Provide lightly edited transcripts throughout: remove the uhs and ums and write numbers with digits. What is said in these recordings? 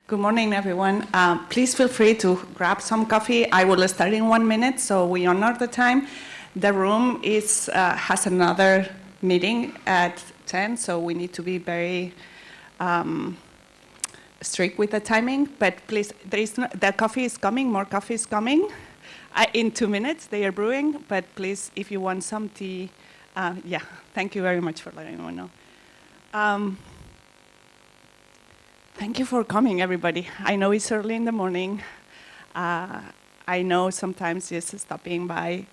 Good morning, everyone. Please feel free to grab some coffee. I will start in 1 minute, so we honor the time. The room has another meeting at 10, so we need to be very strict with the timing. But please, the coffee is coming, more coffee is coming. In 2 minutes, they are brewing, but please, if you want some tea, thank you very much for letting me know. Thank you for coming, everybody. I know it's early in the morning. I know sometimes just stopping by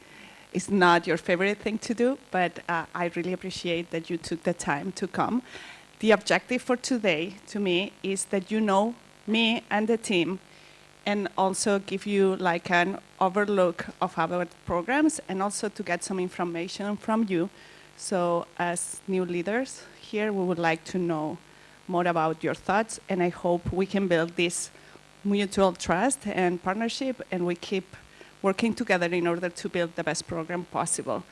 is not your favorite thing to do, but I really appreciate that you took the time to come. The objective for today, to me, is that you know me and the team, and also give you like an overlook of our programs, and also to get some information from you. So as new leaders here, we would like to know more about your thoughts, and I hope we can build this mutual trust and partnership, and we keep working together in order to build the best program possible.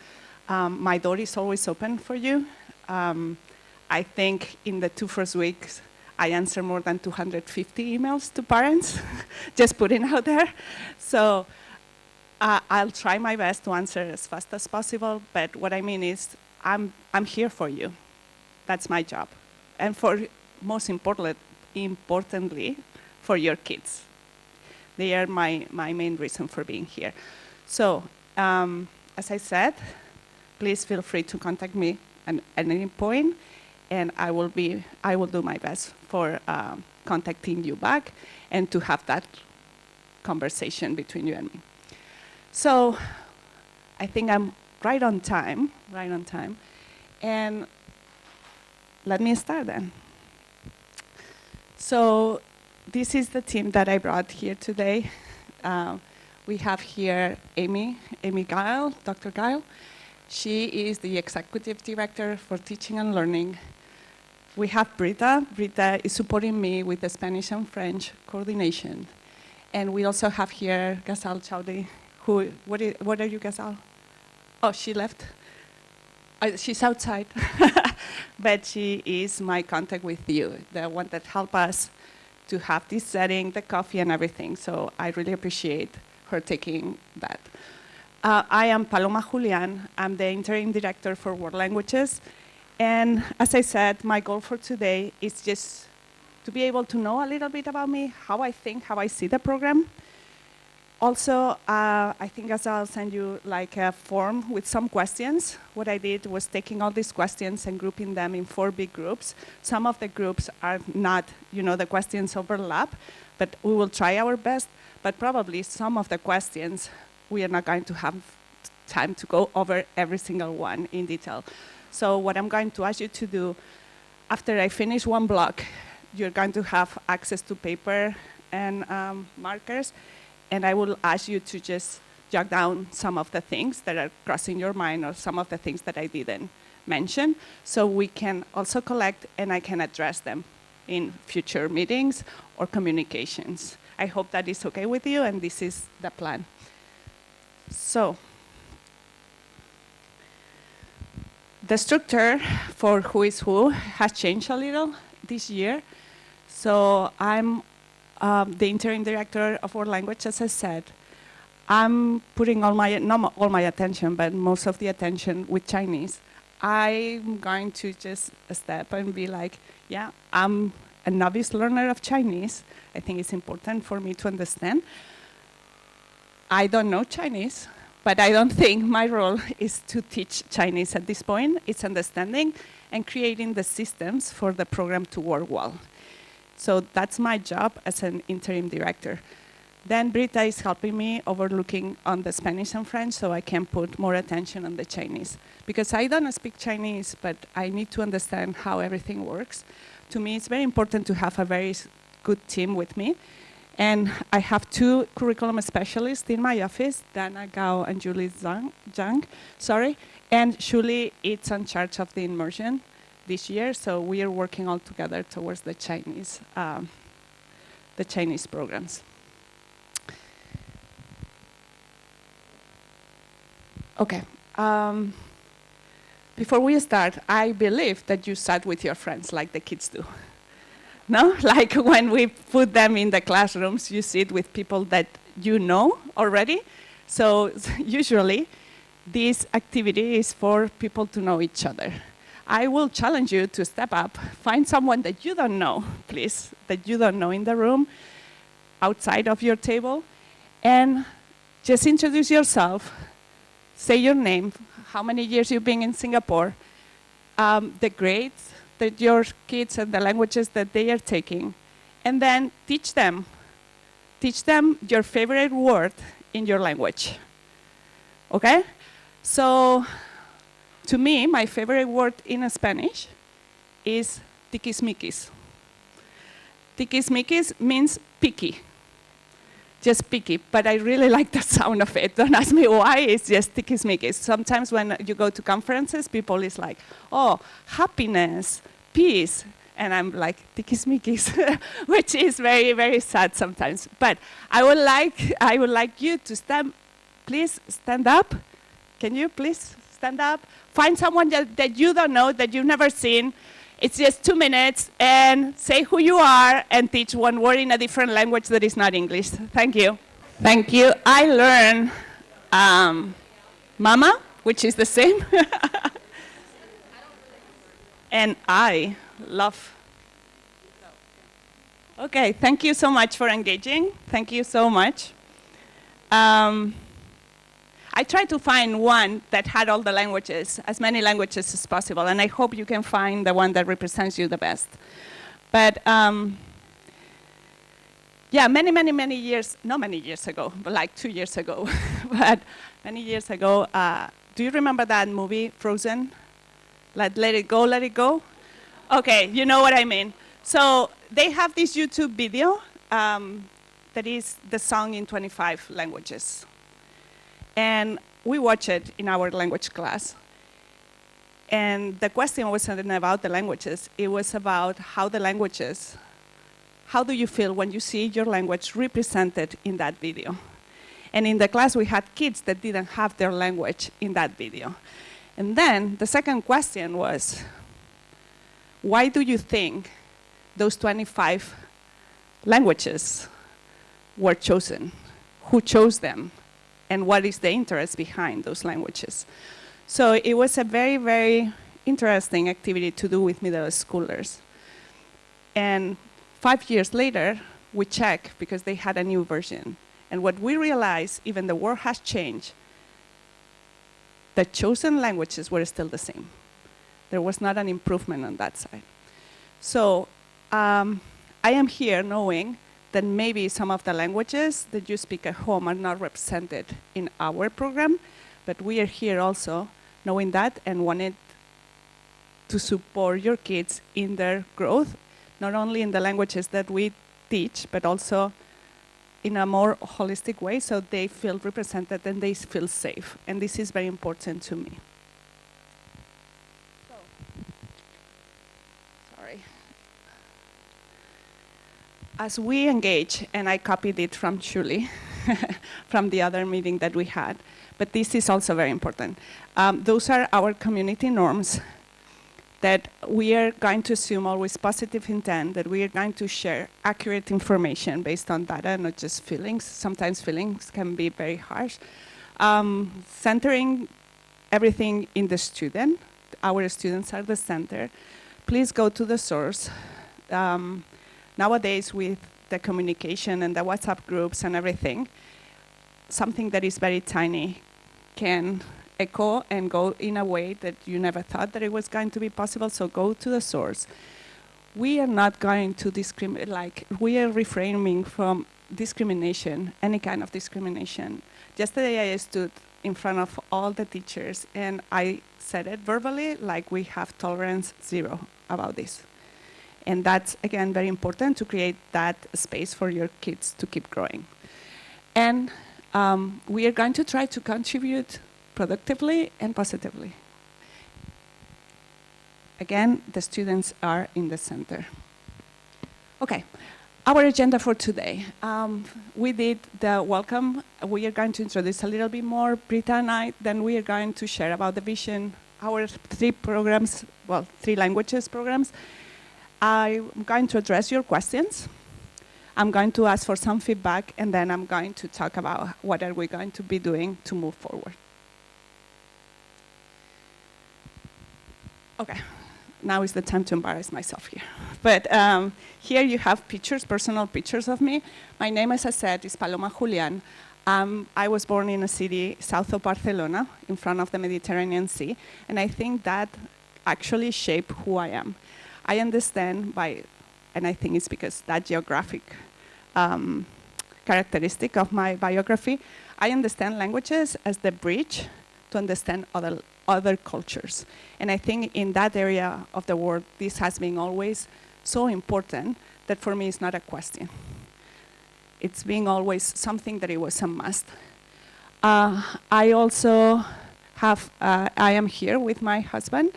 My door is always open for you. I think in the 2 first weeks, I answer more than 250 emails to parents, just putting out there. So I'll try my best to answer as fast as possible, but what I mean is I'm here for you. That's my job. And most importantly, for your kids. They are my main reason for being here. So, as I said, please feel free to contact me at any point, and I will do my best for contacting you back and to have that conversation between you and me. So, I think I'm right on time, and let me start then. So this is the team that I brought here today. We have here Amy Guile, Dr. Guile. She is the Executive Director for Teaching and Learning. We have Britta. Britta is supporting me with the Spanish and French coordination. And we also have here Ghazal Chowdhury, what are you, Ghazal? Oh, she left. She's outside. But she is my contact with you, the one that helped us to have this setting, the coffee and everything. So I really appreciate her taking that. I am Paloma Julian. I'm the interim director for World Languages. And as I said, my goal for today is just to be able to know a little bit about me, how I think, how I see the program. Also, I think as I'll send you like a form with some questions. What I did was taking all these questions and grouping them in 4 big groups. Some of the groups are not, the questions overlap, but we will try our best. But probably some of the questions, we are not going to have time to go over every single one in detail. So what I'm going to ask you to do, after I finish one block, you're going to have access to paper and markers. And I will ask you to just jot down some of the things that are crossing your mind or some of the things that I didn't mention, so we can also collect and I can address them in future meetings or communications. I hope that is okay with you, and this is the plan. So, the structure for Who is Who has changed a little this year. So I'm the interim director of World Language, as I said. I'm putting not all my attention, but most of the attention with Chinese. I'm going to just step and be like, yeah, I'm a novice learner of Chinese. I think it's important for me to understand. I don't know Chinese, but I don't think my role is to teach Chinese at this point. It's understanding and creating the systems for the program to work well. So that's my job as an interim director. Then Britta is helping me overlooking on the Spanish and French, so I can put more attention on the Chinese. Because I don't speak Chinese, but I need to understand how everything works. To me, it's very important to have a very good team with me. And I have 2 curriculum specialists in my office, Dana Gao and Julie Zhang. And Shuli is in charge of the immersion this year, so we are working all together towards the Chinese programs. Okay. Before we start, I believe that you sat with your friends like the kids do. No? Like when we put them in the classrooms, you sit with people that you know already. So usually, this activity is for people to know each other. I will challenge you to step up, find someone that you don't know, please, that you don't know in the room, outside of your table, and just introduce yourself, say your name, how many years you've been in Singapore, the grades that your kids and the languages that they are taking, and then teach them. Teach them your favorite word in your language, okay? So, to me, my favorite word in Spanish is tiquismiquis. Tiquismiquis means picky, just picky, but I really like the sound of it. Don't ask me why, it's just tiquismiquis. Sometimes when you go to conferences, people is like, oh, happiness, peace, and I'm like, tiquismiquis, which is very, very sad sometimes. But I would like you to please stand up. Can you please stand up? Find someone that you don't know, that you've never seen. It's just 2 minutes, and say who you are, and teach one word in a different language that is not English. Thank you. Thank you. I learned mama, which is the same. And I love. Okay, thank you so much for engaging. Thank you so much. I tried to find one that had all the languages, as many languages as possible, and I hope you can find the one that represents you the best. But yeah, many years, not many years ago, but like 2 years ago, but many years ago, do you remember that movie, Frozen? Let it go, let it go? Okay, you know what I mean. So they have this YouTube video that is the song in 25 languages. And we watched it in our language class. And the question wasn't about the languages, it was about how the languages, how do you feel when you see your language represented in that video? And in the class we had kids that didn't have their language in that video. And then the second question was, why do you think those 25 languages were chosen? Who chose them? And what is the interest behind those languages? So it was a very, very interesting activity to do with middle schoolers. And 5 years later, we checked because they had a new version. And what we realized, even the world has changed, the chosen languages were still the same. There was not an improvement on that side. So I am here knowing that maybe some of the languages that you speak at home are not represented in our program, but we are here also knowing that and wanted to support your kids in their growth, not only in the languages that we teach, but also in a more holistic way so they feel represented and they feel safe. And this is very important to me. As we engage, and I copied it from Julie, from the other meeting that we had, but this is also very important. Those are our community norms that we are going to assume always positive intent, that we are going to share accurate information based on data, not just feelings. Sometimes feelings can be very harsh. Centering everything in the student. Our students are the center. Please go to the source. Nowadays, with the communication and the WhatsApp groups and everything, something that is very tiny can echo and go in a way that you never thought that it was going to be possible, so go to the source. We are not going to discriminate, like, we are reframing from discrimination, any kind of discrimination. Yesterday, I stood in front of all the teachers, and I said it verbally, like, we have tolerance zero about this. And that's, again, very important to create that space for your kids to keep growing. And we are going to try to contribute productively and positively. Again, the students are in the center. Okay, our agenda for today. We did the welcome. We are going to introduce a little bit more, Britta and I, then we are going to share about the vision, our 3 programs, well, 3 languages programs. I'm going to address your questions. I'm going to ask for some feedback, and then I'm going to talk about what are we going to be doing to move forward. Okay, now is the time to embarrass myself here. But here you have pictures, personal pictures of me. My name, as I said, is Paloma Julián. I was born in a city south of Barcelona, in front of the Mediterranean Sea, and I think that actually shaped who I am. I understand and I think it's because that geographic characteristic of my biography, I understand languages as the bridge to understand other cultures. And I think in that area of the world, this has been always so important that for me it's not a question. It's been always something that it was a must. I also I am here with my husband.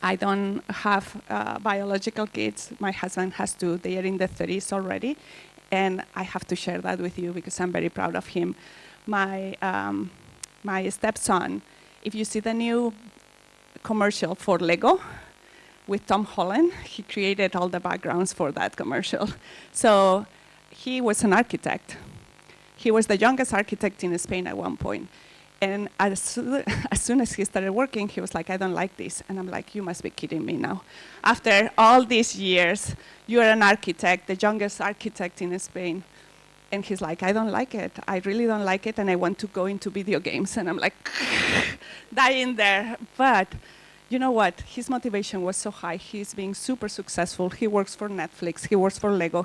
I don't have biological kids. My husband has two. They are in their 30s already. And I have to share that with you because I'm very proud of him. My stepson, if you see the new commercial for Lego with Tom Holland, he created all the backgrounds for that commercial. So he was an architect. He was the youngest architect in Spain at one point. And as soon as he started working, he was like, I don't like this. And I'm like, you must be kidding me now. After all these years, you're an architect, the youngest architect in Spain. And he's like, I don't like it. I really don't like it, and I want to go into video games. And I'm like, dying there. But you know what? His motivation was so high. He's being super successful. He works for Netflix. He works for Lego.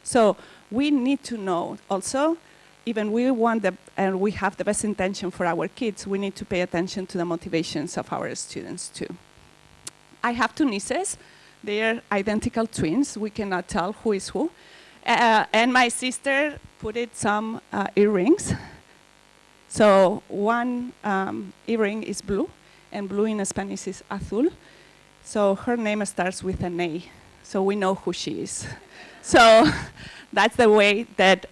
So we need to know also, even we want and we have the best intention for our kids, we need to pay attention to the motivations of our students too. I have two nieces. They are identical twins. We cannot tell who is who. And my sister put some earrings. So one earring is blue, and blue in Spanish is azul. So her name starts with an A, so we know who she is. So that's the way that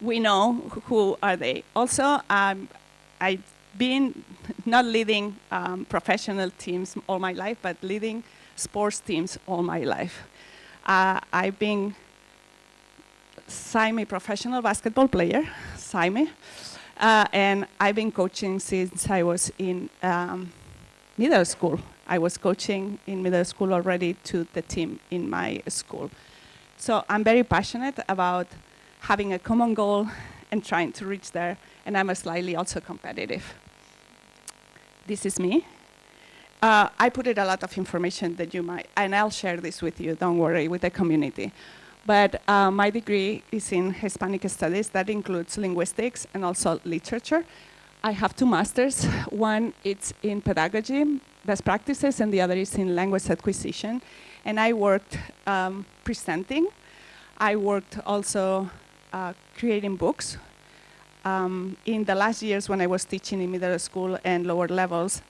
we know who are they. Also, I've been not leading professional teams all my life, but leading sports teams all my life. I've been semi-professional basketball player, and I've been coaching since I was in middle school. I was coaching in middle school already to the team in my school. So I'm very passionate about having a common goal and trying to reach there, and I'm slightly also competitive. This is me. I put in a lot of information that you might, and I'll share this with you, don't worry, with the community. But my degree is in Hispanic Studies. That includes linguistics and also literature. I have two masters. One is in pedagogy, best practices, and the other is in language acquisition. And I worked presenting. I worked also creating books. In the last years when I was teaching in middle school and lower levels,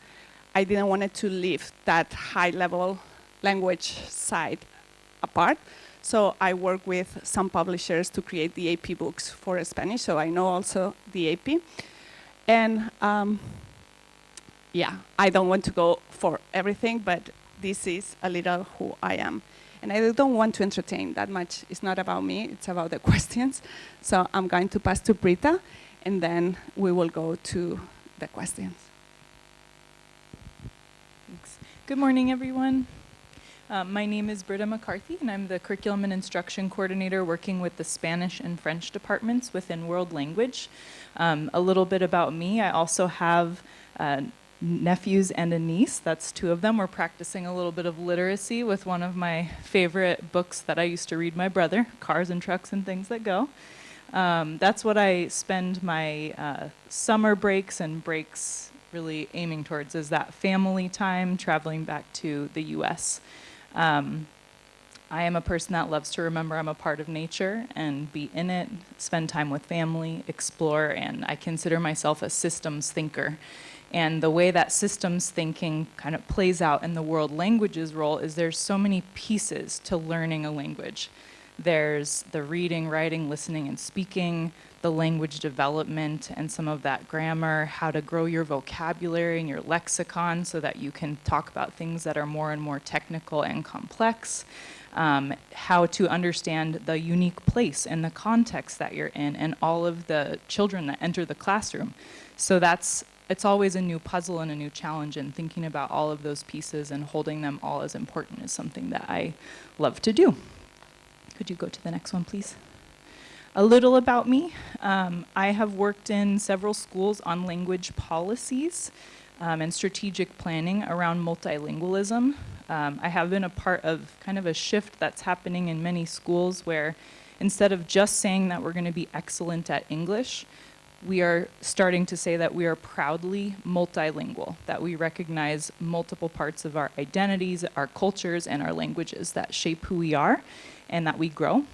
I didn't want to leave that high-level language side apart. So I work with some publishers to create the AP books for Spanish, so I know also the AP. And yeah, I don't want to go for everything, but this is a little who I am. And I don't want to entertain that much. It's not about me, it's about the questions. So I'm going to pass to Britta, and then we will go to the questions. Thanks. Good morning, everyone. My name is Britta McCarthy, and I'm the Curriculum and Instruction Coordinator working with the Spanish and French departments within World Language. A little bit about me, I also have nephews and a niece. That's two of them. We're practicing a little bit of literacy with one of my favorite books that I used to read my brother, Cars and Trucks and Things That Go. That's what I spend my summer breaks and breaks really aiming towards, is that family time, traveling back to the US. I am a person that loves to remember I'm a part of nature and be in it, spend time with family, explore, and I consider myself a systems thinker. And the way that systems thinking kind of plays out in the world languages role is there's so many pieces to learning a language. There's the reading, writing, listening, and speaking. the language development and some of that grammar, how to grow your vocabulary and your lexicon so that you can talk about things that are more and more technical and complex, how to understand the unique place and the context that you're in and all of the children that enter the classroom. So it's always a new puzzle and a new challenge, and thinking about all of those pieces and holding them all as important is something that I love to do. Could you go to the next one, please? A little about me. I have worked in several schools on language policies and strategic planning around multilingualism. I have been a part of kind of a shift that's happening in many schools where instead of just saying that we're going to be excellent at English, we are starting to say that we are proudly multilingual, that we recognize multiple parts of our identities, our cultures, and our languages that shape who we are and that we grow.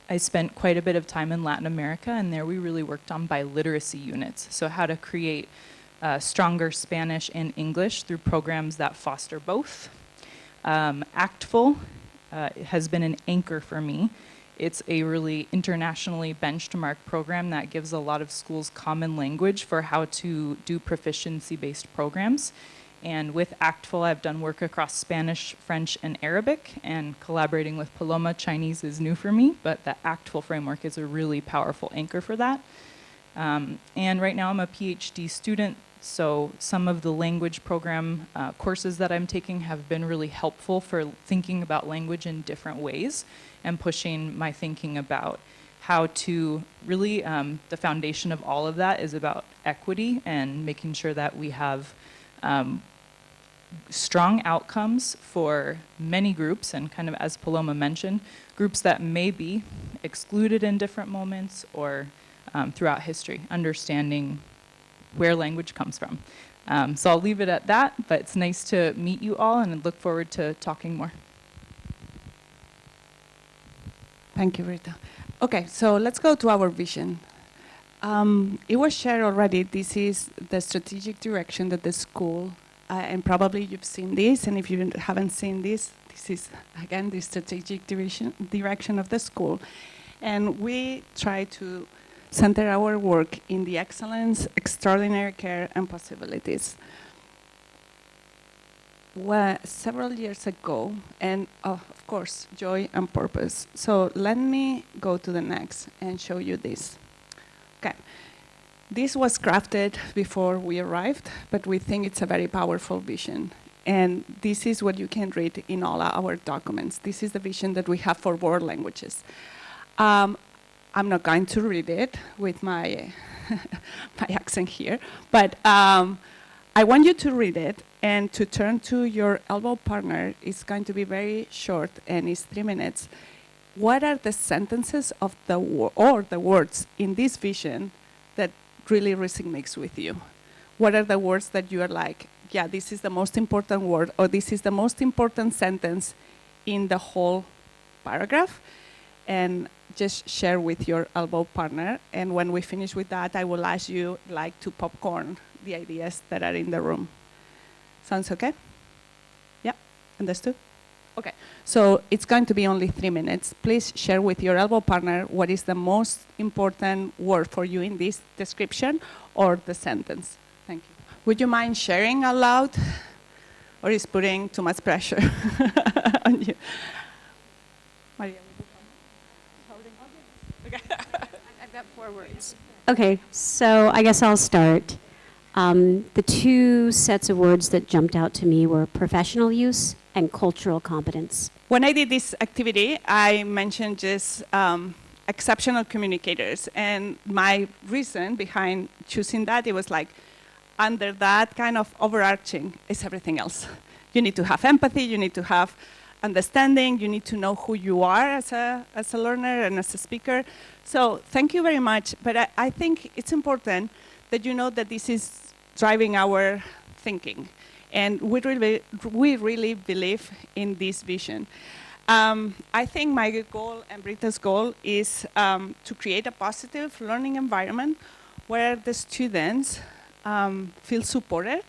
I spent quite a bit of time in Latin America, and there we really worked on biliteracy units, so how to create stronger Spanish and English through programs that foster both. ACTFL has been an anchor for me. It's a really internationally benchmarked program that gives a lot of schools common language for how to do proficiency-based programs. And with ACTFL, I've done work across Spanish, French, and Arabic, and collaborating with Paloma, Chinese is new for me, but the ACTFL framework is a really powerful anchor for that. And right now I'm a PhD student, so some of the language program courses that I'm taking have been really helpful for thinking about language in different ways and pushing my thinking about how to really, the foundation of all of that is about equity and making sure that we have strong outcomes for many groups, and kind of as Paloma mentioned, groups that may be excluded in different moments or throughout history, understanding where language comes from. So I'll leave it at that, but it's nice to meet you all and look forward to talking more. Thank you, Rita. Okay, so let's go to our vision. It was shared already. This is the strategic direction that the school, and probably you've seen this, and if you haven't seen this, this is, again, the strategic direction of the school. And we try to center our work in the excellence, extraordinary care, and possibilities. Several years ago, and of course, joy and purpose. So let me go to the next and show you this. Okay, this was crafted before we arrived, but we think it's a very powerful vision. And this is what you can read in all our documents. This is the vision that we have for world languages. I'm not going to read it with my, my accent here, but I want you to read it and to turn to your elbow partner. It's going to be very short, and it's 3 minutes. What are the sentences of the words in this vision that really resonates with you? What are the words that you are like, yeah, this is the most important word, or this is the most important sentence in the whole paragraph? And just share with your elbow partner. And when we finish with that, I will ask you like to popcorn the ideas that are in the room. Sounds okay? Yeah, understood? Okay, so it's going to be only 3 minutes. Please share with your elbow partner what is the most important word for you in this description or the sentence. Thank you. Would you mind sharing out loud? Or is putting too much pressure on you? Maria, I've got 4 words. Okay, so I guess I'll start. The 2 sets of words that jumped out to me were professional use and cultural competence. When I did this activity, I mentioned just exceptional communicators. And my reason behind choosing that, it was like, under that kind of overarching is everything else. You need to have empathy, you need to have understanding, you need to know who you are as a learner and as a speaker. So thank you very much, but I think it's important that you know that this is driving our thinking. And we really believe in this vision. I think my goal and Brita's goal is to create a positive learning environment where the students feel supported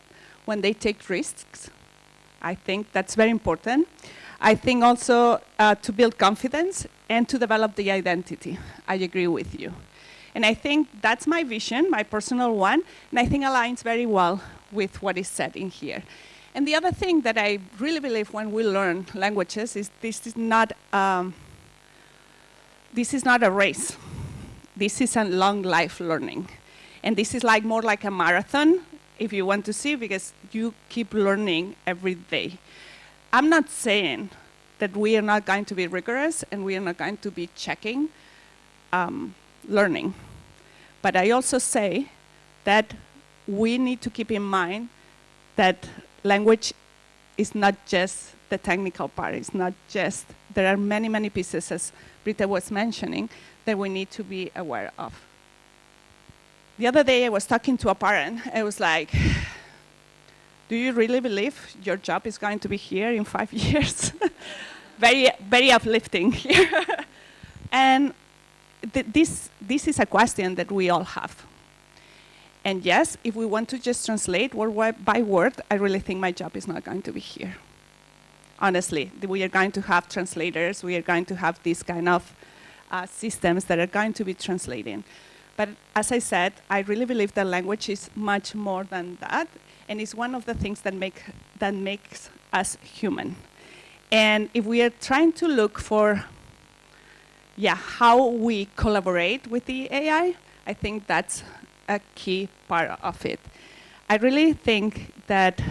when they take risks. I think that's very important. I think also to build confidence and to develop the identity. I agree with you. And I think that's my vision, my personal one, and I think aligns very well with what is said in here. And the other thing that I really believe when we learn languages is this is not a race. This is a long life learning. And this is like more like a marathon, if you want to see, because you keep learning every day. I'm not saying that we are not going to be rigorous and we are not going to be checking learning. But I also say that we need to keep in mind that language is not just the technical part. It's not just, there are many, many pieces, as Britta was mentioning, that we need to be aware of. The other day I was talking to a parent. I was like, do you really believe your job is going to be here in 5 years? Very, very uplifting here. And this is a question that we all have. And yes, if we want to just translate word by word, I really think my job is not going to be here. Honestly, we are going to have translators. We are going to have these kind of systems that are going to be translating. But as I said, I really believe that language is much more than that, and it's one of the things that makes us human. And if we are trying to look for how we collaborate with the AI, I think that's a key part of it. I really think that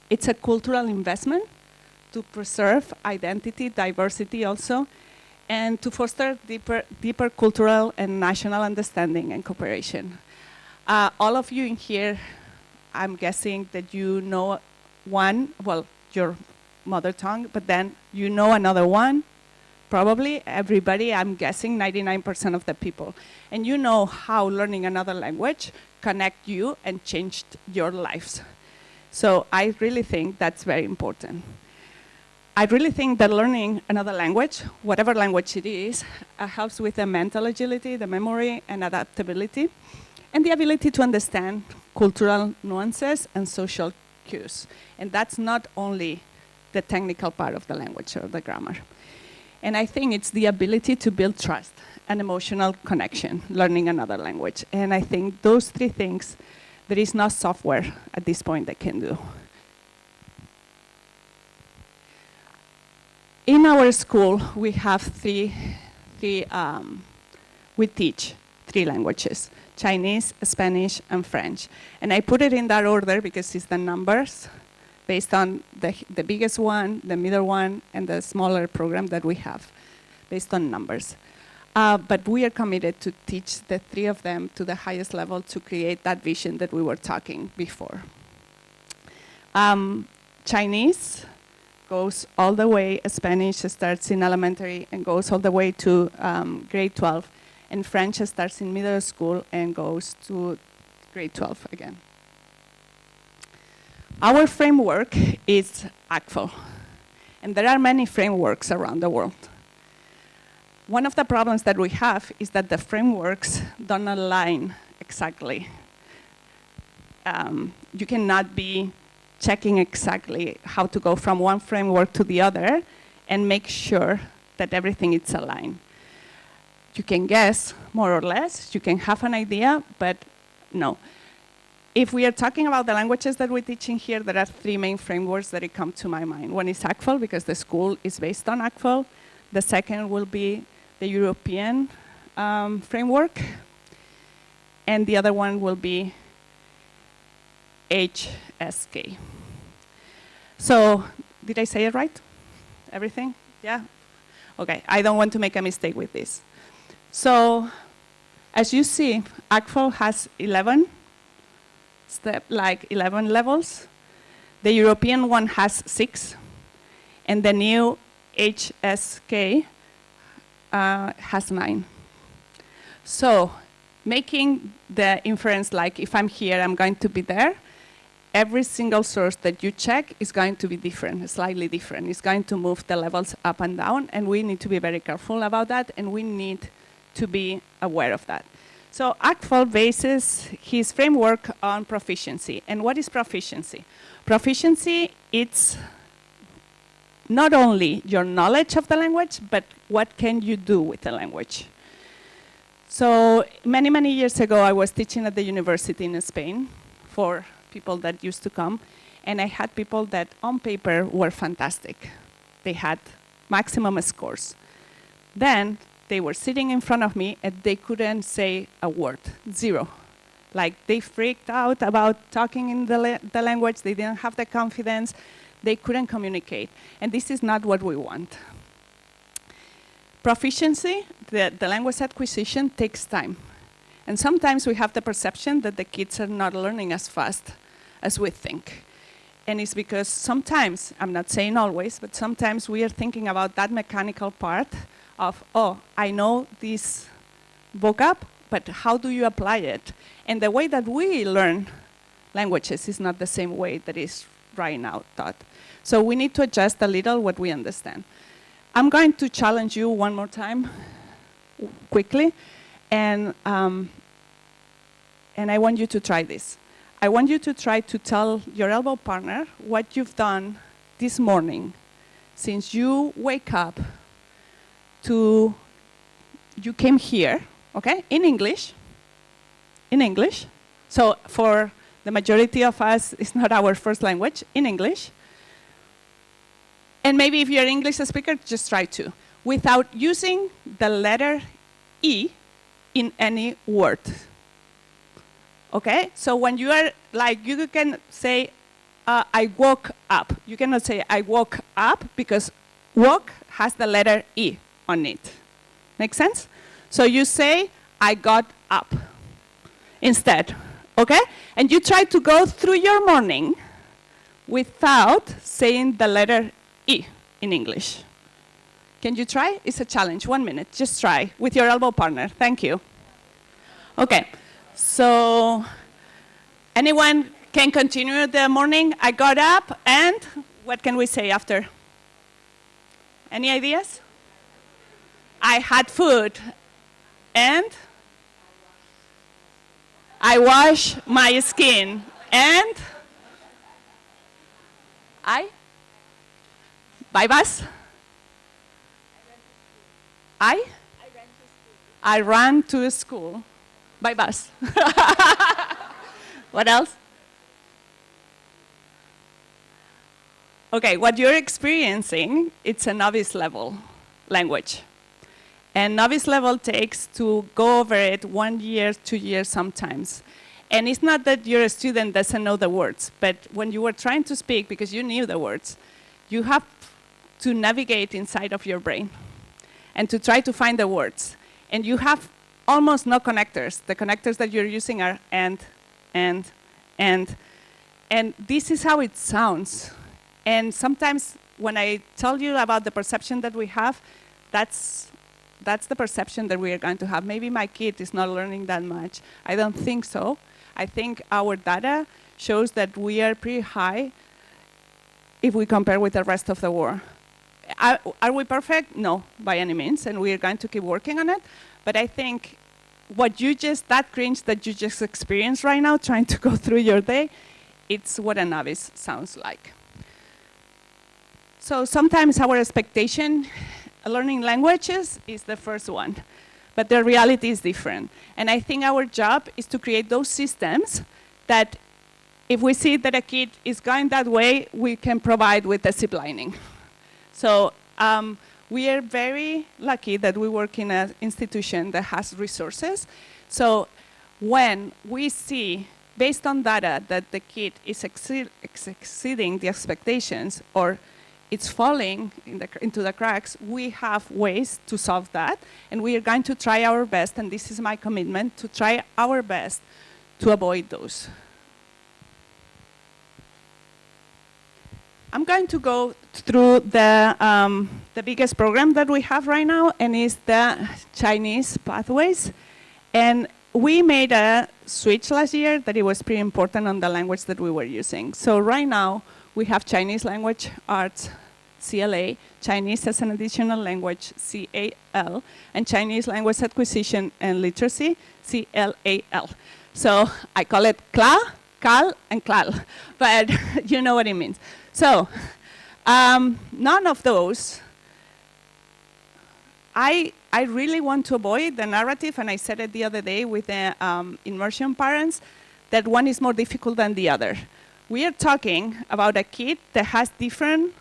it's a cultural investment to preserve identity, diversity also, and to foster deeper cultural and national understanding and cooperation. All of you in here, I'm guessing that you know one, well, your mother tongue, but then you know another one. Probably everybody, I'm guessing 99% of the people. And you know how learning another language connect you and changed your lives. So I really think that's very important. I really think that learning another language, whatever language it is, helps with the mental agility, the memory and adaptability, and the ability to understand cultural nuances and social cues. And that's not only the technical part of the language or the grammar. And I think it's the ability to build trust and emotional connection, learning another language. And I think those three things, there is no software at this point that can do. In our school, we have we teach three languages: Chinese, Spanish, and French. And I put it in that order because it's the numbers based on the biggest one, the middle one, and the smaller program that we have, based on numbers. But we are committed to teach the three of them to the highest level to create that vision that we were talking before. Chinese goes all the way, Spanish starts in elementary and goes all the way to grade 12, and French starts in middle school and goes to grade 12 again. Our framework is ACTFL, and there are many frameworks around the world. One of the problems that we have is that the frameworks don't align exactly. You cannot be checking exactly how to go from one framework to the other and make sure that everything is aligned. You can guess, more or less, you can have an idea, but no. If we are talking about the languages that we're teaching here, there are three main frameworks that come to my mind. One is ACTFL, because the school is based on ACTFL. The second will be the European framework. And the other one will be HSK. So, did I say it right? Everything? Yeah? Okay, I don't want to make a mistake with this. So, as you see, ACTFL has 11 levels. The European one has 6, and the new HSK has 9. So, making the inference like if I'm here, I'm going to be there, every single source that you check is going to be different, slightly different. It's going to move the levels up and down, and we need to be very careful about that, and we need to be aware of that. So ACTFL bases his framework on proficiency. And what is proficiency? Proficiency, it's not only your knowledge of the language, but what can you do with the language. So many, many years ago, I was teaching at the university in Spain for people that used to come, and I had people that on paper were fantastic. They had maximum scores. Then they were sitting in front of me and they couldn't say a word, zero. Like they freaked out about talking in the language, they didn't have the confidence, they couldn't communicate. And this is not what we want. Proficiency, the language acquisition takes time. And sometimes we have the perception that the kids are not learning as fast as we think. And it's because sometimes, I'm not saying always, but sometimes we are thinking about that mechanical part of, oh, I know this vocab, but how do you apply it? And the way that we learn languages is not the same way that is right now taught. So we need to adjust a little what we understand. I'm going to challenge you one more time, quickly, and I want you to try this. I want you to try to tell your elbow partner what you've done this morning since you wake up to you came here, okay, in English. So for the majority of us, it's not our first language, in English. And maybe if you're an English speaker, just try to, without using the letter E in any word. Okay, so when you are like, you can say, I woke up. You cannot say, I woke up, because woke has the letter E on it. Make sense? So you say, I got up instead, okay? And you try to go through your morning without saying the letter E in English. Can you try? It's a challenge, 1 minute, just try with your elbow partner, thank you. Okay, so anyone can continue the morning? I got up, and what can we say after? Any ideas? I had food, and I wash my skin, and by bus? I ran to school by bus. What else? Okay, what you're experiencing, it's a novice level language. And novice level takes to go over it 1 year, 2 years sometimes. And it's not that your student doesn't know the words, but when you were trying to speak, because you knew the words, you have to navigate inside of your brain and to try to find the words. And you have almost no connectors. The connectors that you're using are and. And this is how it sounds. And sometimes when I tell you about the perception that we have, that's the perception that we are going to have. Maybe my kid is not learning that much. I don't think so. I think our data shows that we are pretty high if we compare with the rest of the world. Are we perfect? No, by any means, and we are going to keep working on it. But I think that cringe that you just experienced right now, trying to go through your day, it's what a novice sounds like. So sometimes our expectation learning languages is the first one, but the reality is different. And I think our job is to create those systems that if we see that a kid is going that way, we can provide with the ziplining. So we are very lucky that we work in an institution that has resources. So when we see, based on data, that the kid is exceeding the expectations or it's falling into the cracks, we have ways to solve that. And we are going to try our best, and this is my commitment, to try our best to avoid those. I'm going to go through the biggest program that we have right now, and it's the Chinese Pathways. And we made a switch last year that it was pretty important on the language that we were using. So right now, we have Chinese language arts, CLA, Chinese as an additional language, CAL, and Chinese language acquisition and literacy, CLAL. So I call it CLA, CAL, and CLAL, but you know what it means. So None of those. I really want to avoid the narrative, and I said it the other day with the immersion parents, that one is more difficult than the other. We are talking about a kid that has different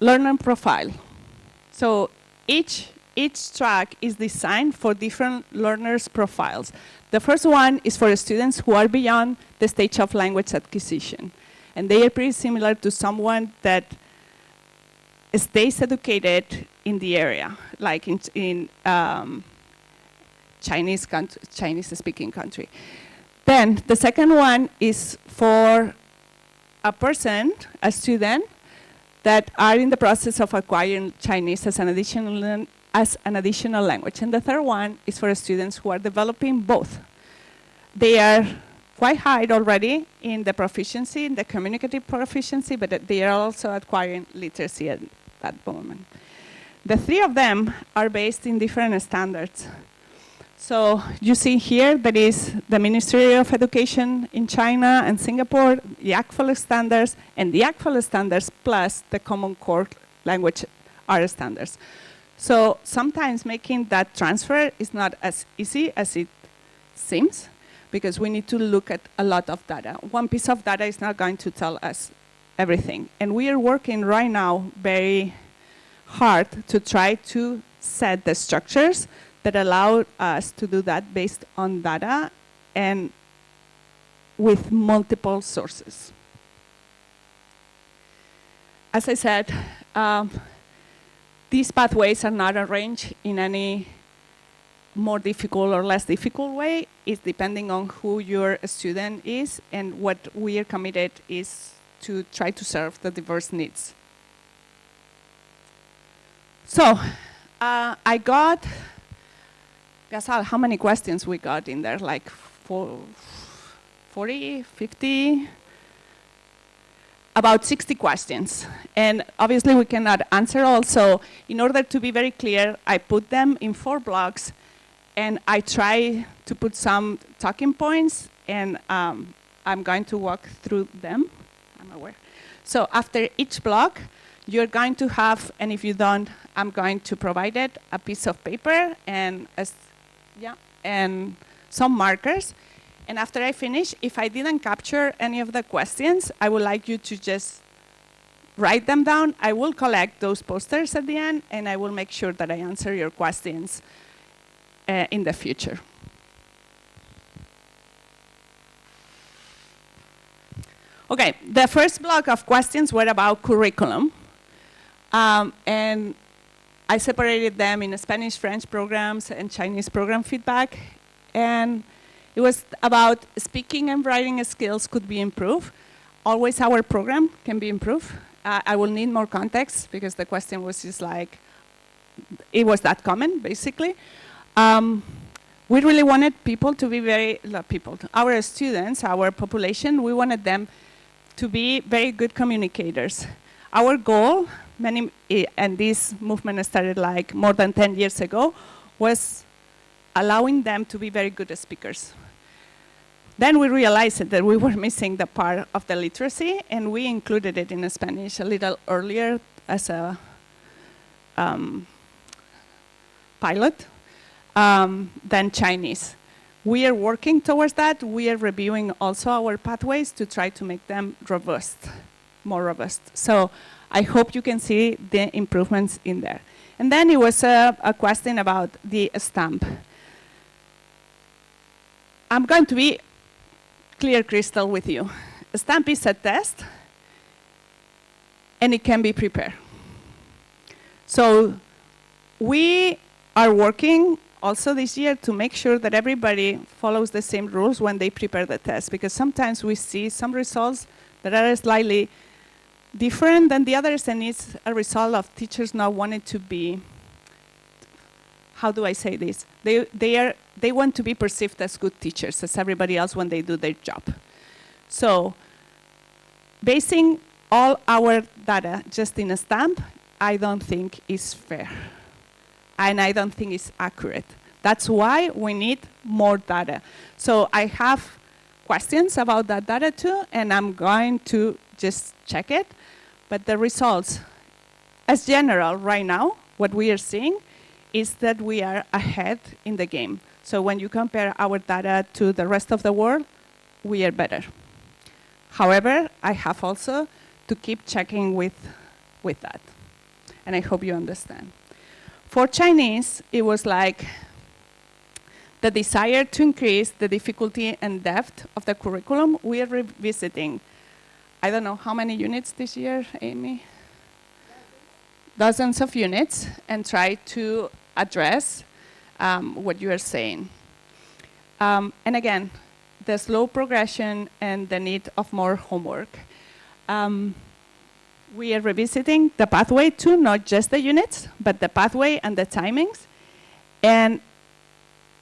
learner profile. So each track is designed for different learners' profiles. The first one is for students who are beyond the stage of language acquisition. And they are pretty similar to someone that stays educated in the area, like in Chinese-speaking country. Then the second one is for a person, a student, that are in the process of acquiring Chinese as an additional language. And the third one is for students who are developing both. They are quite high already in the proficiency, in the communicative proficiency, but they are also acquiring literacy at that moment. The three of them are based in different standards. So you see here, that is the Ministry of Education in China and Singapore, the ACFL standards, and the ACFL standards plus the Common Core Language Arts standards. So sometimes making that transfer is not as easy as it seems, because we need to look at a lot of data. One piece of data is not going to tell us everything. And we are working right now very hard to try to set the structures that allow us to do that based on data and with multiple sources. As I said, these pathways are not arranged in any more difficult or less difficult way. It's depending on who your student is, and what we are committed is to try to serve the diverse needs. So I got, Gasal, how many questions we got in there? Like 40, 50? About 60 questions. And obviously we cannot answer all, so in order to be very clear, I put them in 4 blocks, and I try to put some talking points, and I'm going to walk through them. I'm aware. So after each block, you're going to have, and if you don't, I'm going to provide it, a piece of paper and and some markers. And after I finish, if I didn't capture any of the questions, I would like you to just write them down. I will collect those posters at the end, and I will make sure that I answer your questions in the future. Okay, the first block of questions were about curriculum. And I separated them in Spanish, French programs, and Chinese program feedback. And it was about speaking and writing skills could be improved. Always our program can be improved. I will need more context, because the question was just like, it was that common, basically. We really wanted people to be our students, our population, we wanted them to be very good communicators. Our goal, and this movement started like more than 10 years ago, was allowing them to be very good speakers. Then we realized that we were missing the part of the literacy, and we included it in Spanish a little earlier as a pilot than Chinese. We are working towards that. We are reviewing also our pathways to try to make them robust, more robust. So I hope you can see the improvements in there. And then it was a question about the stamp. I'm going to be clear crystal with you. A stamp is a test, and it can be prepared. So we are working also this year to make sure that everybody follows the same rules when they prepare the test, because sometimes we see some results that are slightly different than the others, and it's a result of teachers not wanting to be, how do I say this? They want to be perceived as good teachers, as everybody else when they do their job. So basing all our data just in a stamp, I don't think is fair. And I don't think it's accurate. That's why we need more data. So I have questions about that data too, and I'm going to just check it. But the results, as general right now, what we are seeing is that we are ahead in the game. So when you compare our data to the rest of the world, we are better. However, I have also to keep checking with that. And I hope you understand. For Chinese, it was like the desire to increase the difficulty and depth of the curriculum. We are revisiting, I don't know how many units this year, Amy? Dozens of units, and try to address what you are saying. And again, the slow progression and the need of more homework. We are revisiting the pathway too, not just the units, but the pathway and the timings. And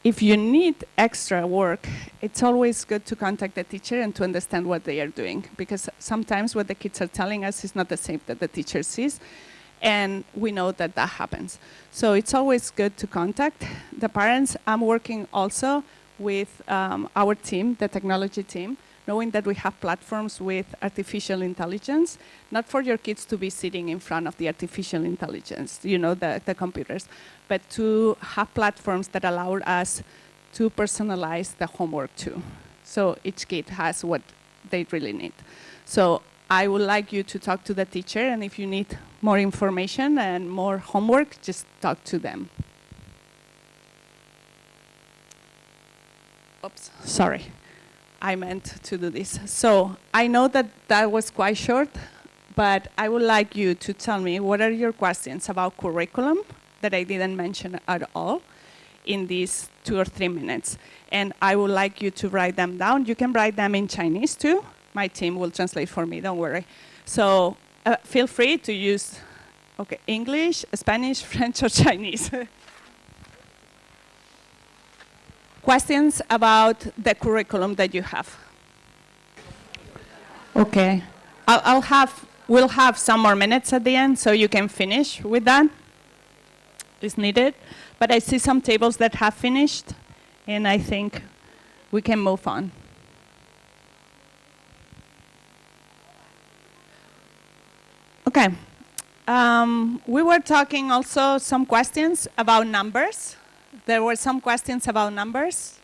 if you need extra work, it's always good to contact the teacher and to understand what they are doing, because sometimes what the kids are telling us is not the same that the teacher sees, and we know that that happens. So it's always good to contact the parents. I'm working also with our team, the technology team, knowing that we have platforms with artificial intelligence, not for your kids to be sitting in front of the artificial intelligence, you know, the computers, but to have platforms that allow us to personalize the homework too. So each kid has what they really need. So I would like you to talk to the teacher, and if you need more information and more homework, just talk to them. Oops, sorry. I meant to do this. So I know that that was quite short, but I would like you to tell me what are your questions about curriculum that I didn't mention at all in these 2 or 3 minutes. And I would like you to write them down. You can write them in Chinese too. My team will translate for me, don't worry. So feel free to use English, Spanish, French, or Chinese. Questions about the curriculum that you have? Okay. We'll have some more minutes at the end, so you can finish with that. It's needed. But I see some tables that have finished, and I think we can move on. Okay. We were talking also some questions about numbers. There were some questions about numbers.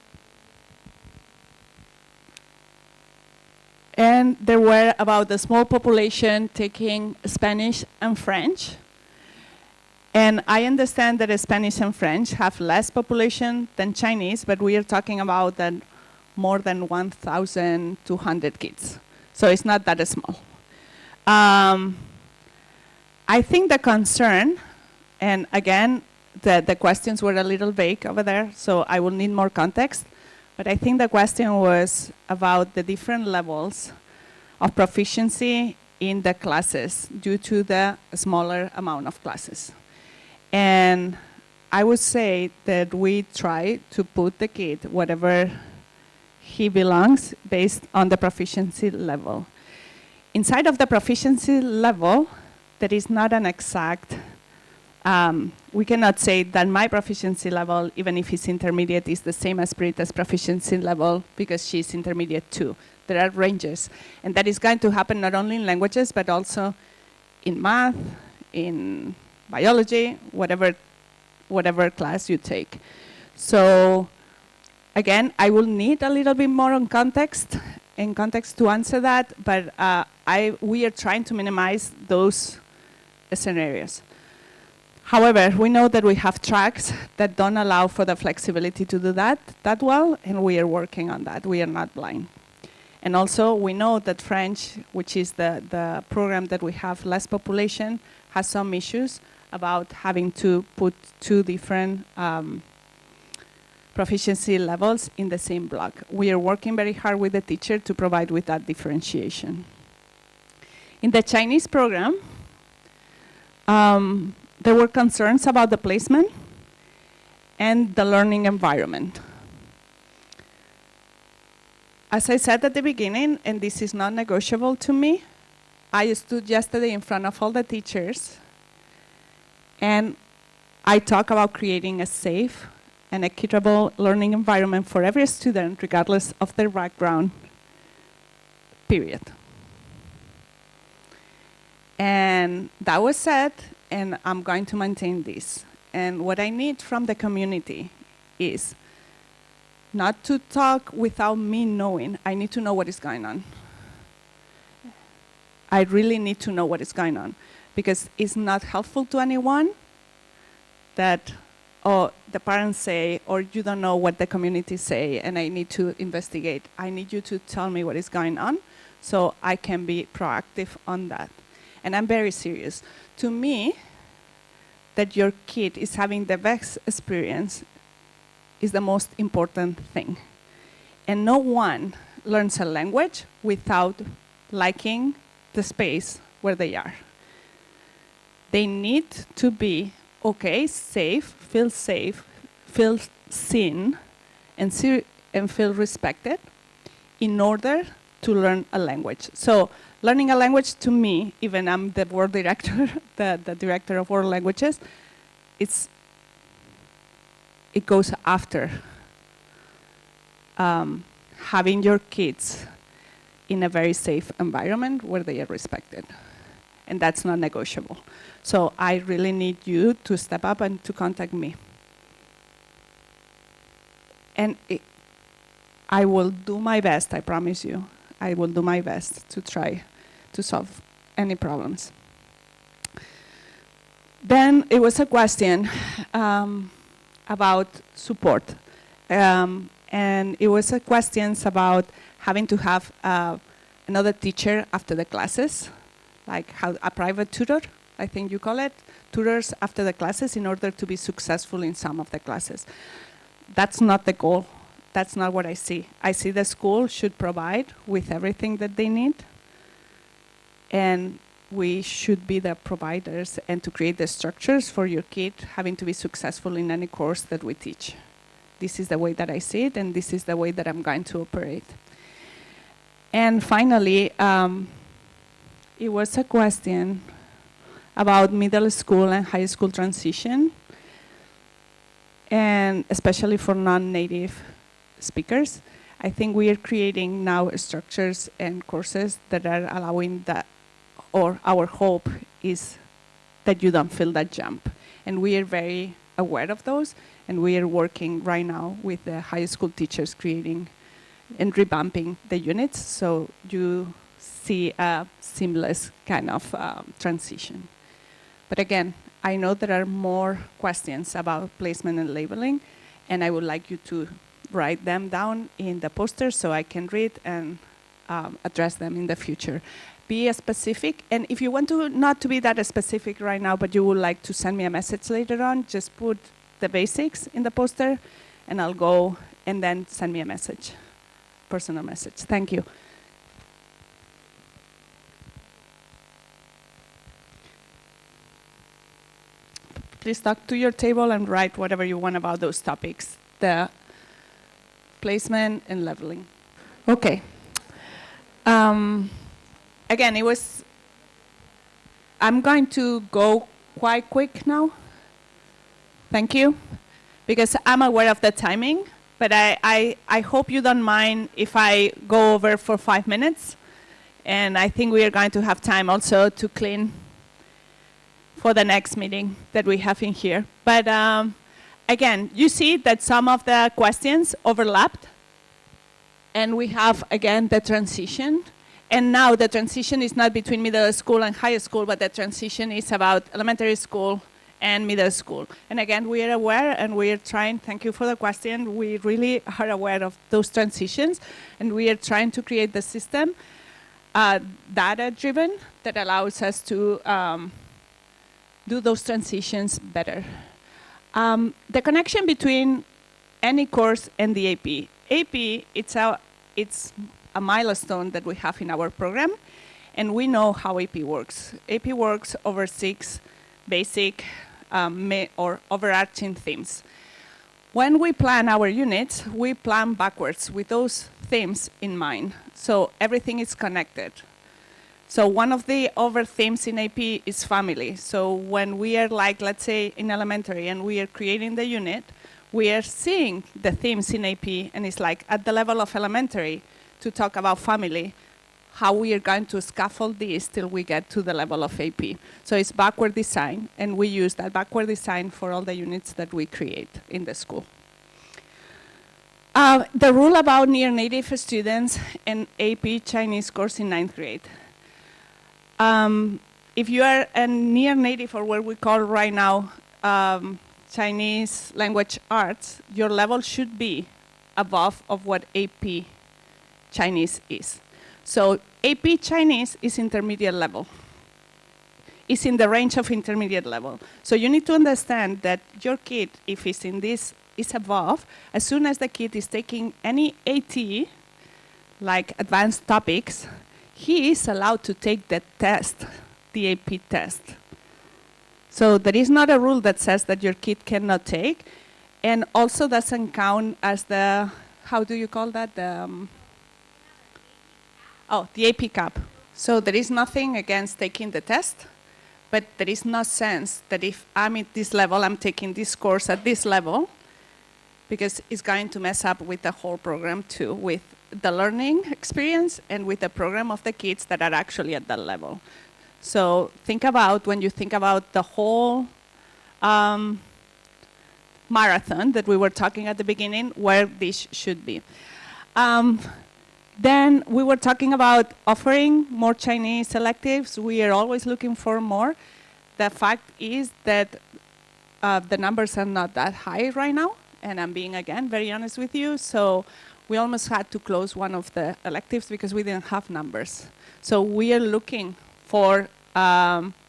And there were about the small population taking Spanish and French. And I understand that Spanish and French have less population than Chinese, but we are talking about that more than 1,200 kids. So it's not that small. I think the concern, and again, the questions were a little vague over there, so I will need more context. But I think the question was about the different levels of proficiency in the classes due to the smaller amount of classes. And I would say that we try to put the kid wherever he belongs based on the proficiency level. Inside of the proficiency level, there is not an exact we cannot say that my proficiency level, even if it's intermediate, is the same as Brita's proficiency level because she's intermediate too. There are ranges. And that is going to happen not only in languages, but also in math, in biology, whatever class you take. So again, I will need a little bit more in context to answer that, but we are trying to minimize those scenarios. However, we know that we have tracks that don't allow for the flexibility to do that well, and we are working on that. We are not blind. And also, we know that French, which is the program that we have less population, has some issues about having to put 2 different proficiency levels in the same block. We are working very hard with the teacher to provide with that differentiation. In the Chinese program, there were concerns about the placement and the learning environment. As I said at the beginning, and this is not negotiable to me, I stood yesterday in front of all the teachers and I talk about creating a safe and equitable learning environment for every student, regardless of their background period. And that was said, and I'm going to maintain this. And what I need from the community is not to talk without me knowing. I need to know what is going on. I really need to know what is going on, because it's not helpful to anyone that, oh, the parents say, or you don't know what the community say, and I need to investigate. I need you to tell me what is going on so I can be proactive on that. And I'm very serious. To me, that your kid is having the best experience is the most important thing. And no one learns a language without liking the space where they are. They need to be okay, safe, feel seen, and feel respected in order to learn a language. So learning a language, to me, even I'm the world director, the director of world languages, it goes after having your kids in a very safe environment where they are respected. And that's not negotiable. So I really need you to step up and to contact me. And I will do my best, I promise you. I will do my best to try to solve any problems. Then it was a question about support. And it was a question about having to have another teacher after the classes, like a private tutor, I think you call it, tutors after the classes in order to be successful in some of the classes. That's not the goal. That's not what I see. I see the school should provide with everything that they need, and we should be the providers and to create the structures for your kid having to be successful in any course that we teach. This is the way that I see it, and this is the way that I'm going to operate. And finally, it was a question about middle school and high school transition, and especially for non-native speakers. I think we are creating now structures and courses that are allowing that, or our hope is that you don't feel that jump. And we are very aware of those, and we are working right now with the high school teachers creating and revamping the units so you see a seamless kind of transition. But again, I know there are more questions about placement and labeling, and I would like you to write them down in the poster so I can read and address them in the future. Be specific, and if you want to not to be that specific right now, but you would like to send me a message later on, just put the basics in the poster, and I'll go and then send me a message, personal message. Thank you. Please talk to your table and write whatever you want about those topics, the placement and leveling. Okay. Again, I'm going to go quite quick now. Thank you. Because I'm aware of the timing, but I hope you don't mind if I go over for 5 minutes. And I think we are going to have time also to clean for the next meeting that we have in here. But again, you see that some of the questions overlapped. And we have, again, the transition. And now the transition is not between middle school and high school, but the transition is about elementary school and middle school. And again, we are aware and we are trying, thank you for the question, we really are aware of those transitions, and we are trying to create the system data-driven that allows us to do those transitions better. The connection between any course and the AP. AP, it's a milestone that we have in our program, and we know how AP works. AP works over 6 basic or overarching themes. When we plan our units, we plan backwards with those themes in mind. So everything is connected. So one of the over themes in AP is family. So when we are like, let's say in elementary, and we are creating the unit, we are seeing the themes in AP, and it's like at the level of elementary to talk about family. how we are going to scaffold this till we get to the level of AP. So it's backward design, and we use that backward design for all the units that we create in the school. The rule about near native students and AP Chinese course in 9th grade. If you are a near native, or what we call right now Chinese language arts, your level should be above of what AP Chinese is. So AP Chinese is intermediate level. It's in the range of intermediate level. So you need to understand that your kid, if he's in this, is above, as soon as the kid is taking any AT, like advanced topics, he is allowed to take the test, the AP test. So there is not a rule that says that your kid cannot take, and also doesn't count as the, how do you call that? The AP cap. So there is nothing against taking the test, but there is no sense that if I'm at this level, I'm taking this course at this level, because it's going to mess up with the whole program too, with the learning experience and with the program of the kids that are actually at that level. So think about, when you think about the whole marathon that we were talking at the beginning, where this should be. Then we were talking about offering more Chinese electives. We are always looking for more. The fact is that the numbers are not that high right now, and I'm being, again, very honest with you. So we almost had to close one of the electives because we didn't have numbers. So we are looking for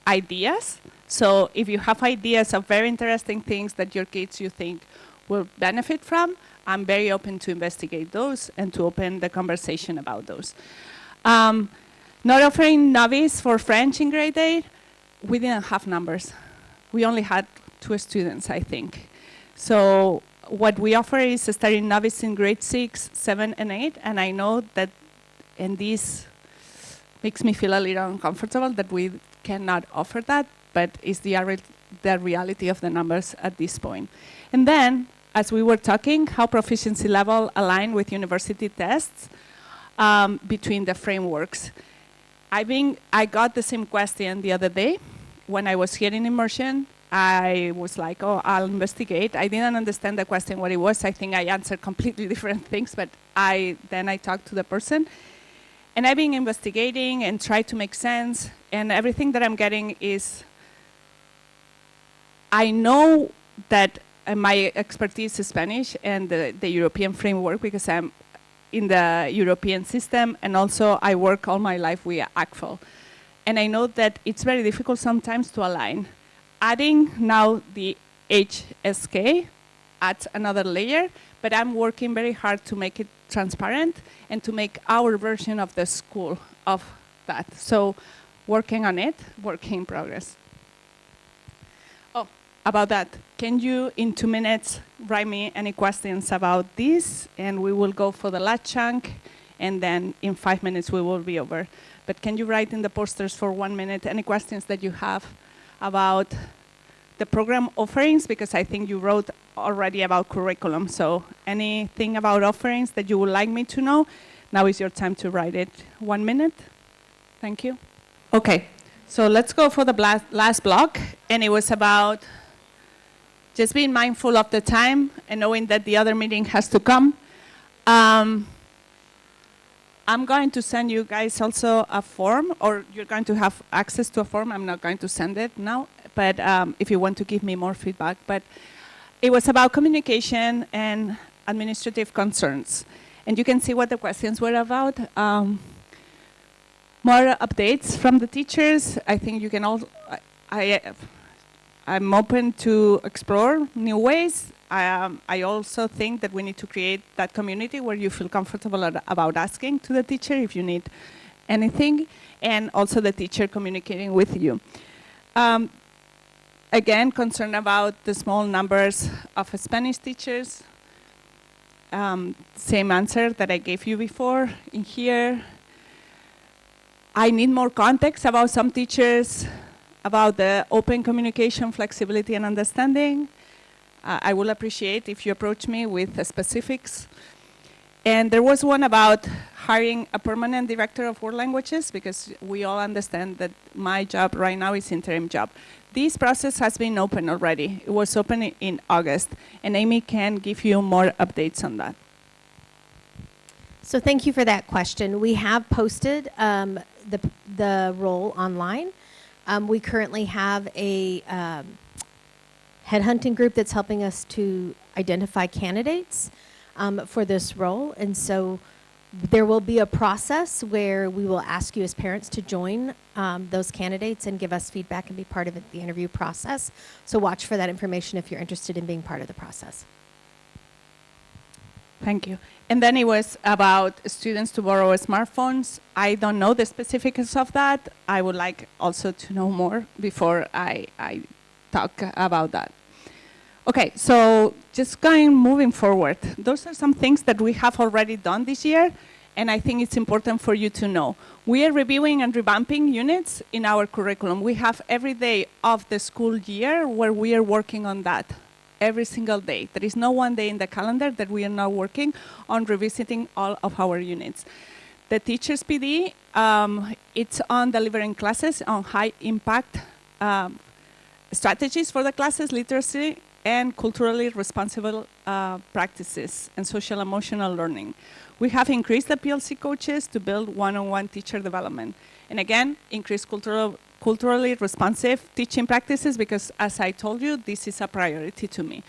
ideas. So if you have ideas of very interesting things that your kids you think will benefit from, I'm very open to investigate those and to open the conversation about those. Not offering novice for French in grade 8, we didn't have numbers. We only had 2 students, I think. So what we offer is studying novice in grade 6, 7, and 8, and I know that, and this makes me feel a little uncomfortable that we cannot offer that, but it's the reality of the numbers at this point. And then, as we were talking, how proficiency level align with university tests between the frameworks. I got the same question the other day when I was here in immersion. I was like, oh, I'll investigate. I didn't understand the question, what it was. I think I answered completely different things, but then I talked to the person. And I've been investigating and tried to make sense, and everything that I'm getting is, I know that my expertise is Spanish and the European framework, because I'm in the European system, and also I work all my life with ACFL. And I know that it's very difficult sometimes to align. Adding now the HSK adds another layer, but I'm working very hard to make it transparent and to make our version of the school of that. So working on it, work in progress. Oh, about that, can you, in 2 minutes, write me any questions about this? And we will go for the last chunk, and then in 5 minutes we will be over. But can you write in the posters for 1 minute any questions that you have about the program offerings? Because I think you wrote already about curriculum. So anything about offerings that you would like me to know, now is your time to write it. 1 minute. Thank you. Okay, so let's go for the last block. And it was about just being mindful of the time and knowing that the other meeting has to come. I'm going to send you guys also a form, or you're going to have access to a form. I'm not going to send it now, but if you want to give me more feedback. But it was about communication and administrative concerns. And you can see what the questions were about. More updates from the teachers. I think you can all, I'm open to explore new ways. I also think that we need to create that community where you feel comfortable about asking to the teacher if you need anything, and also the teacher communicating with you. Again, concerned about the small numbers of Spanish teachers. Same answer that I gave you before in here. I need more context about some teachers, about the open communication, flexibility, and understanding. I will appreciate if you approach me with specifics. And there was one about hiring a permanent director of world languages, because we all understand that my job right now is interim job. This process has been open already. It was open in August, and Amy can give you more updates on that. So thank you for that question. We have posted the role online. We currently have a headhunting group that's helping us to identify candidates for this role. And so there will be a process where we will ask you as parents to join those candidates and give us feedback and be part of the interview process. So watch for that information if you're interested in being part of the process. Thank you. And then it was about students to borrow smartphones. I don't know the specifics of that. I would like also to know more before I talk about that. Okay, so just moving forward. Those are some things that we have already done this year, and I think it's important for you to know. We are reviewing and revamping units in our curriculum. We have every day of the school year where we are working on that. Every single day. There is no one day in the calendar that we are not working on revisiting all of our units. The Teachers PD, it's on delivering classes on high impact strategies for the classes, literacy, and culturally responsible practices and social emotional learning. We have increased the PLC coaches to build one-on-one teacher development. And again, increase culturally responsive teaching practices, because as I told you, this is a priority to me.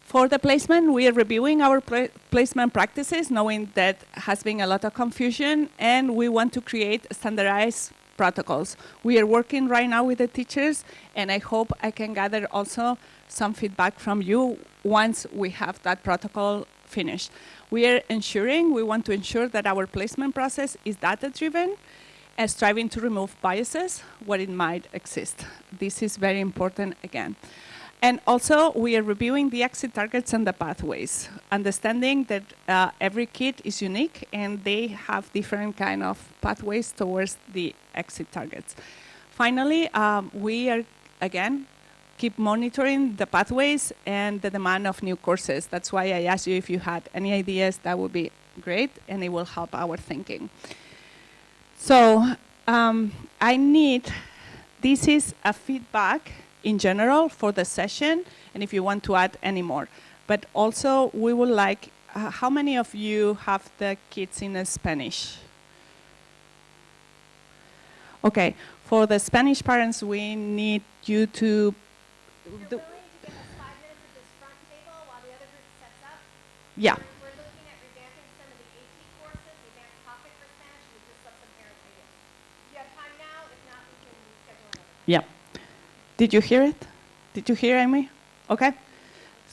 For the placement, we are reviewing our placement practices, knowing that has been a lot of confusion, and we want to create standardized protocols. We are working right now with the teachers, and I hope I can gather also some feedback from you once we have that protocol finished. We want to ensure that our placement process is data-driven, and striving to remove biases where it might exist. This is very important again. And also, we are reviewing the exit targets and the pathways, understanding that every kid is unique and they have different kind of pathways towards the exit targets. Finally, we are, again, keep monitoring the pathways and the demand of new courses. That's why I asked you if you had any ideas. That would be great, and it will help our thinking. So this is a feedback in general for the session, and if you want to add any more. But also, we would like, how many of you have the kids in Spanish? Okay, for the Spanish parents, we need you to... You're willing to give us 5 minutes at this front table while the other group sets up? Yeah. We're looking at revamping some of the AT courses, the advanced topic for Spanish, and just some parent ideas. Do you have time now? If not, we can schedule another. Yeah. Did you hear it? Did you hear Amy? Okay.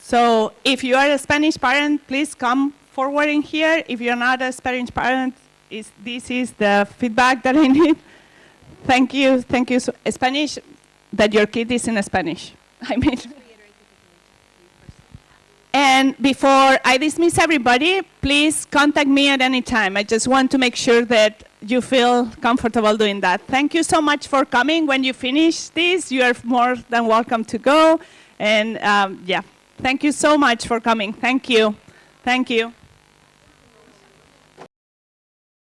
So if you are a Spanish parent, please come forward in here. If you're not a Spanish parent, this is the feedback that I need. Thank you. Thank you. So, Spanish, that your kid is in Spanish. I mean. And before I dismiss everybody, please contact me at any time. I just want to make sure that you feel comfortable doing that. Thank you so much for coming. When you finish this, you are more than welcome to go. And yeah, thank you so much for coming. Thank you. Thank you.